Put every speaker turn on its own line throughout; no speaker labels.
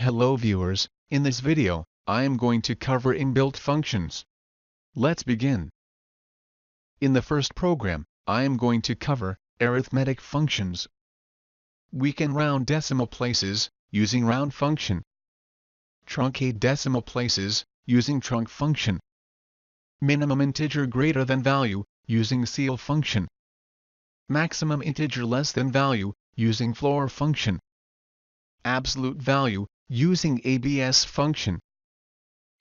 Hello viewers, in this video, I am going to cover inbuilt functions. Let's begin. In the first program, I am going to cover arithmetic functions. We can round decimal places, using round function. Truncate decimal places, using trunc function. Minimum integer greater than value, using ceil function. Maximum integer less than value, using floor function. Absolute value, using ABS function.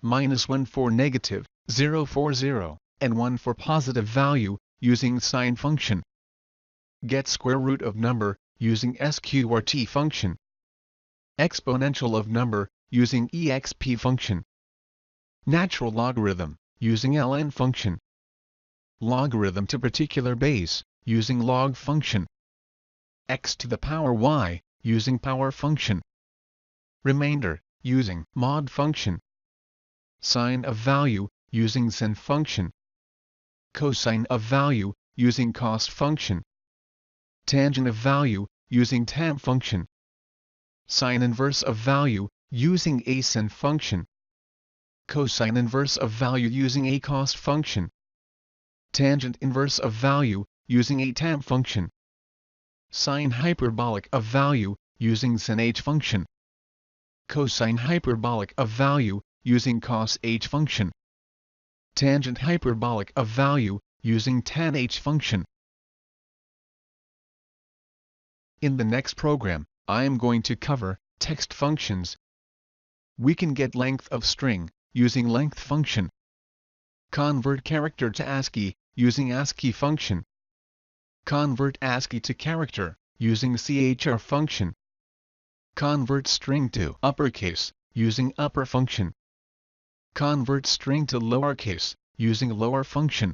-1 for negative, 0 for 0, and 1 for positive value, using sine function. Get square root of number, using SQRT function. Exponential of number, using EXP function. Natural logarithm, using ln function. Logarithm to particular base, using log function. X to the power y, using power function. Remainder, using mod function. Sine of value, using sin function. Cosine of value, using cos function. Tangent of value, using tan function. Sine inverse of value, using asin function. Cosine inverse of value using a cos function. Tangent inverse of value, using a tan function. Sine hyperbolic of value, using sin h function. Cosine hyperbolic of value, using cos h function. Tangent hyperbolic of value, using tan h function. In the next program, I am going to cover text functions. We can get length of string, using length function. Convert character to ASCII, using ASCII function. Convert ASCII to character, using CHR function. Convert string to uppercase, using upper function. Convert string to lowercase, using lower function.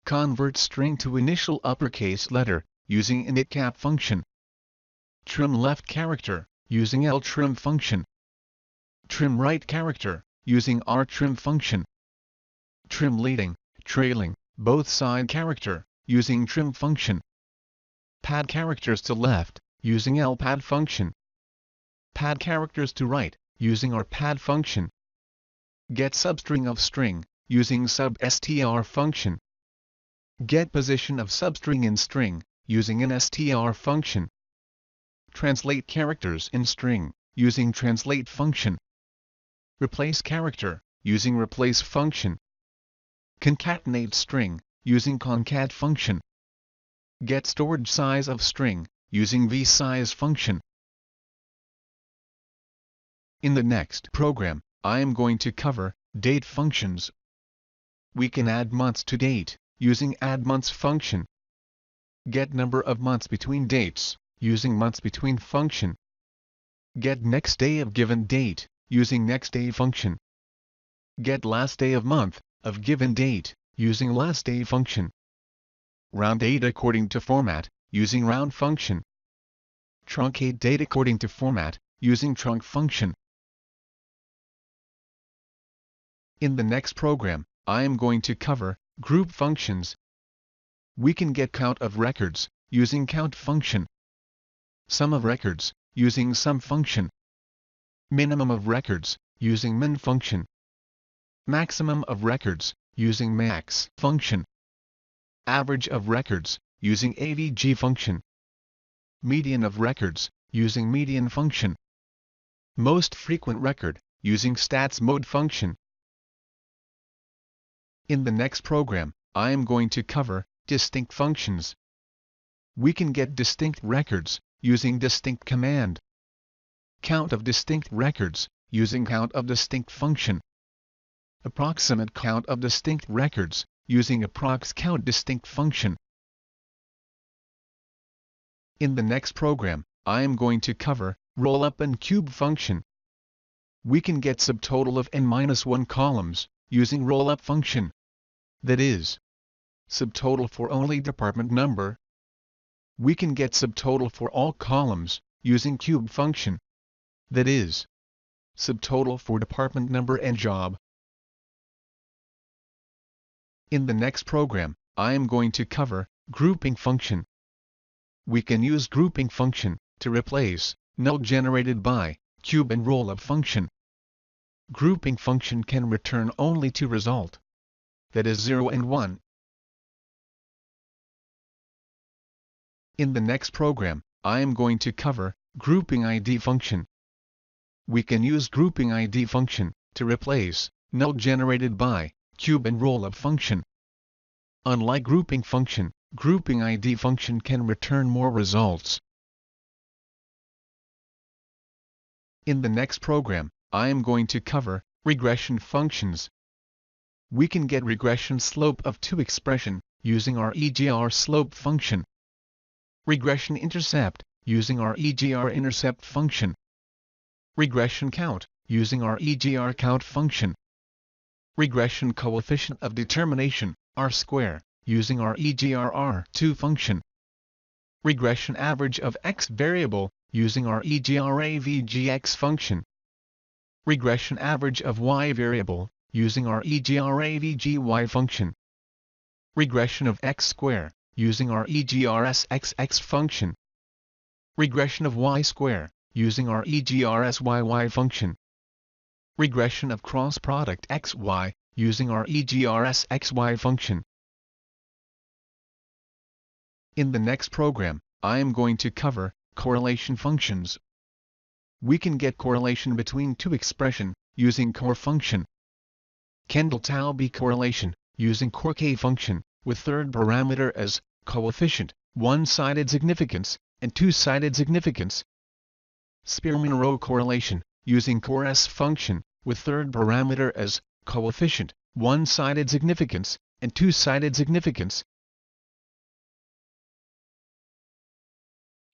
Convert string to initial uppercase letter, using initCap function. Trim left character, using ltrim function. Trim right character, using rtrim function. Trim leading, trailing, both side character, using trim function. Pad characters to left, using lpad function. Pad characters to right, using rpad function. Get substring of string, using substr function. Get position of substring in string, using an str function. Translate characters in string, using translate function. Replace character, using replace function. Concatenate string, using concat function. Get storage size of string, using vsize function. In the next program, I am going to cover date functions. We can add months to date, using addMonths function. Get number of months between dates, using monthsBetween function. Get next day of given date, using nextDay function. Get last day of month, of given date, using lastDay function. Round date according to format, using round function. Truncate date according to format, using trunc function. In the next program, I am going to cover group functions. We can get count of records, using count function. Sum of records, using sum function. Minimum of records, using min function. Maximum of records, using max function. Average of records, using avg function. Median of records, using median function. Most frequent record, using statsmod function. In the next program, I am going to cover distinct functions. We can get distinct records, using distinct command. Count of distinct records, using count of distinct function. Approximate count of distinct records, using approx_count distinct function. In the next program, I am going to cover rollup and cube function. We can get subtotal of n-1 columns, using rollup function. That is, subtotal for only department number. We can get subtotal for all columns, using cube function. That is, subtotal for department number and job. In the next program, I am going to cover grouping function. We can use grouping function to replace null generated by cube and rollup function. Grouping function can return only two result, that is 0 and 1. In the next program, I am going to cover grouping ID function. We can use grouping ID function to replace null generated by cube and rollup function. Unlike grouping function, grouping ID function can return more results. In the next program, I am going to cover regression functions. We can get regression slope of two expression using our EGR slope function. Regression intercept using our EGR intercept function. Regression count using our EGR count function. Regression coefficient of determination R² using our EGR_R2 function. Regression average of x variable using our EGR_AVGX function. Regression average of y variable using our EGR_AVGY function. Regression of x² using our EGR_SXX function. Regression of y² using our EGR_SYY function. Regression of cross product xy using our EGR_SXY function. In the next program, I am going to cover correlation functions. We can get correlation between two expression using core function. Kindle tau b correlation using core k function with third parameter as coefficient, one-sided significance, and two-sided significance. Spearman row correlation using core s function with third parameter as coefficient, one-sided significance, and two-sided significance.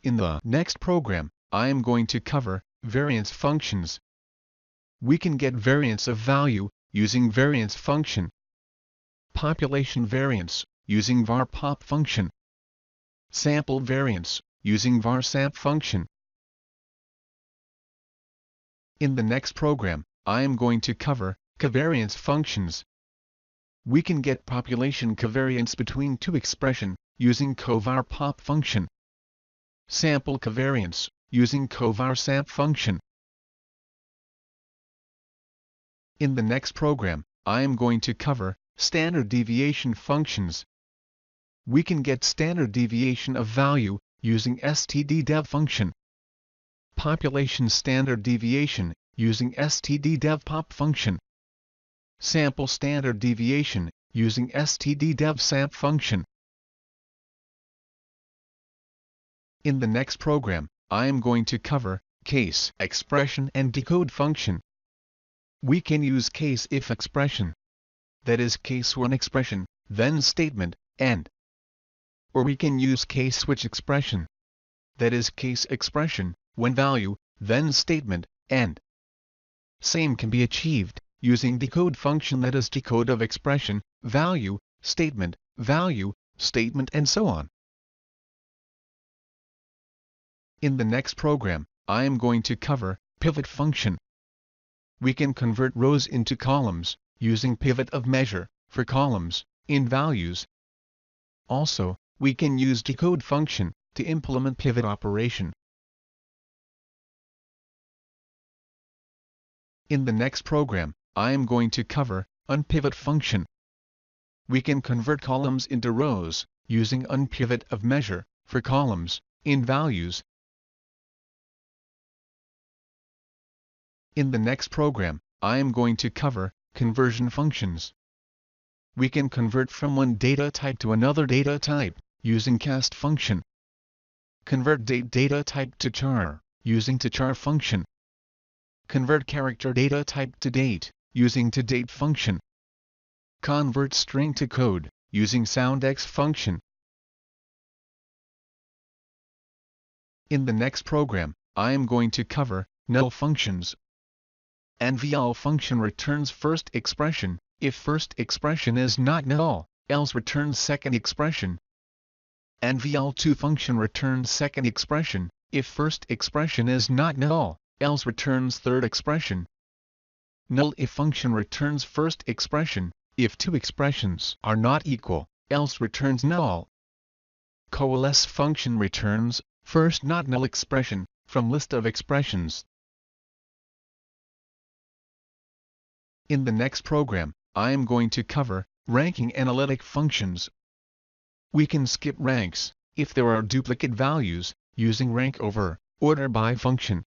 In the next program, I am going to cover variance functions. We can get variance of value using variance function. Population variance using var_pop function. Sample variance using var_samp function. In the next program, I am going to cover covariance functions. We can get population covariance between two expression using covar_pop function. Sample covariance using covar_samp function. In the next program, I am going to cover standard deviation functions. We can get standard deviation of value using stddev function. Population standard deviation using stddev_pop function. Sample standard deviation using stddev_samp function. In the next program, I am going to cover case expression and decode function. We can use case if expression, that is case when expression, then statement, end. Or we can use case switch expression, that is case expression, when value, then statement, end. Same can be achieved using decode function, that is decode of expression, value, statement, and so on. In the next program, I am going to cover pivot function. We can convert rows into columns using pivot of measure for columns in values. Also, we can use decode function to implement pivot operation. In the next program, I am going to cover unpivot function. We can convert columns into rows using unpivot of measure for columns in values. In the next program, I am going to cover conversion functions. We can convert from one data type to another data type using cast function. Convert date data type to char using toChar function. Convert character data type to date using toDate function. Convert string to code using soundEx function. In the next program, I am going to cover null functions. NVL function returns first expression if first expression is not null, else returns second expression. NVL2 function returns second expression if first expression is not null, else returns third expression. Null if function returns first expression if two expressions are not equal, else returns null. Coalesce function returns first not null expression from list of expressions. In the next program, I am going to cover ranking analytic functions. We can skip ranks if there are duplicate values using rank over order by function.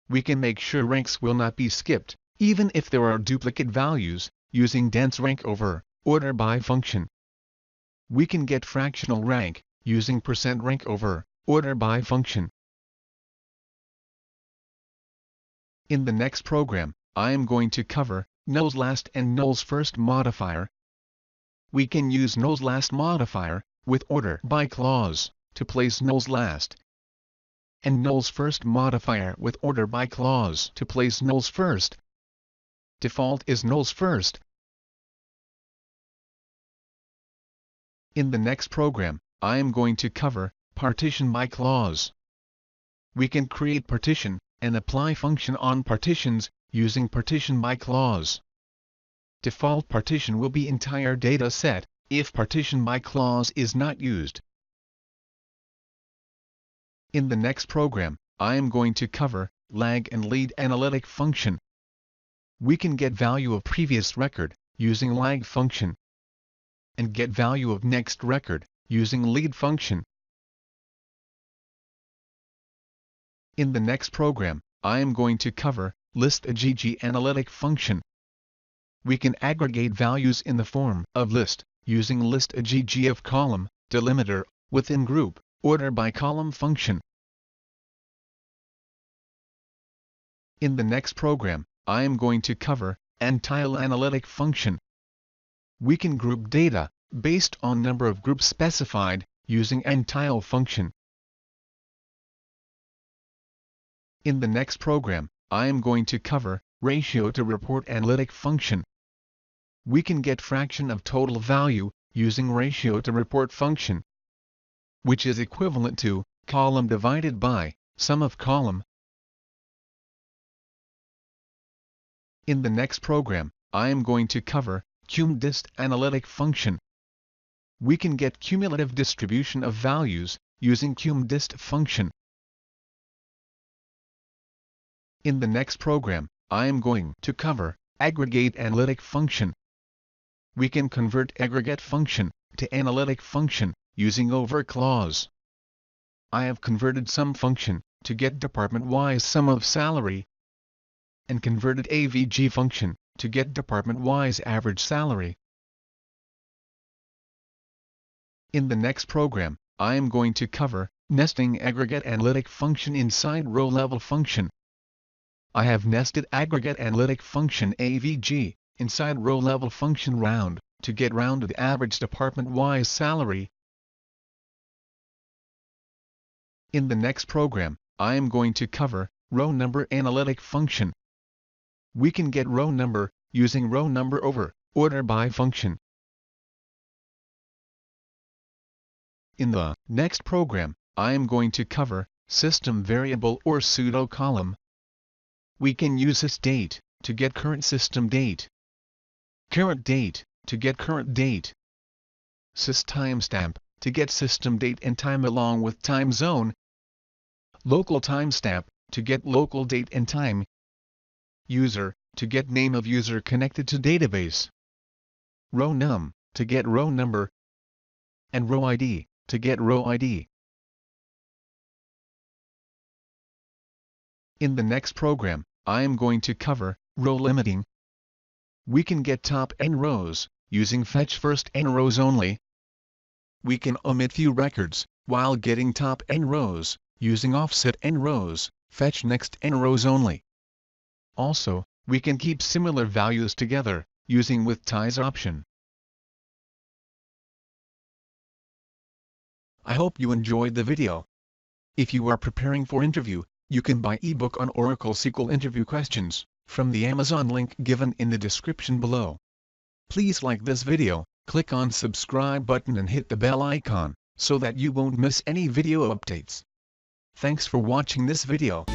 We can make sure ranks will not be skipped even if there are duplicate values using dense rank over order by function. We can get fractional rank using percent rank over order by function. In the next program, I am going to cover nul's last and nul's first modifier. We can use nul's last modifier with order by clause to place nul's last, and nul's first modifier with order by clause to place nul's first. Default is nul's first. In the next program, I am going to cover partition by clause. We can create partition and apply function on partitions using partition by clause. Default partition will be entire data set if partition by clause is not used. In the next program, I am going to cover lag and lead analytic function. We can get value of previous record using lag function and get value of next record using lead function. In the next program, I am going to cover list Aggregate analytic function. We can aggregate values in the form of list using list Aggregate of column, delimiter, within group, order by column function. In the next program, I am going to cover Untitled analytic function. We can group data based on number of groups specified using Untitled function. In the next program, I am going to cover ratio to report analytic function. We can get fraction of total value using ratio to report function, which is equivalent to column divided by sum of column. In the next program, I am going to cover cumdist analytic function. We can get cumulative distribution of values using cumdist function. In the next program, I am going to cover aggregate analytic function. We can convert aggregate function to analytic function using over clause. I have converted sum function to get department-wise sum of salary, and converted AVG function to get department-wise average salary. In the next program, I am going to cover nesting aggregate analytic function inside row-level function. I have nested aggregate analytic function AVG inside row-level function round to get rounded average department-wise salary. In the next program, I am going to cover row number analytic function. We can get row number using row number over order by function. In the next program, I am going to cover system variable or pseudo column. We can use sysdate to get current system date, current date to get current date, systimestamp to get system date and time along with time zone, local timestamp to get local date and time, user to get name of user connected to database, row num to get row number, and row ID to get row ID. In the next program, I am going to cover row limiting. We can get top n rows using fetch first n rows only. We can omit few records while getting top n rows using offset n rows, fetch next n rows only. Also, we can keep similar values together using with ties option. I hope you enjoyed the video. If you are preparing for interview, you can buy ebook on Oracle SQL interview questions from the Amazon link given in the description below. Please like this video, click on subscribe button and hit the bell icon so that you won't miss any video updates. Thanks for watching this video.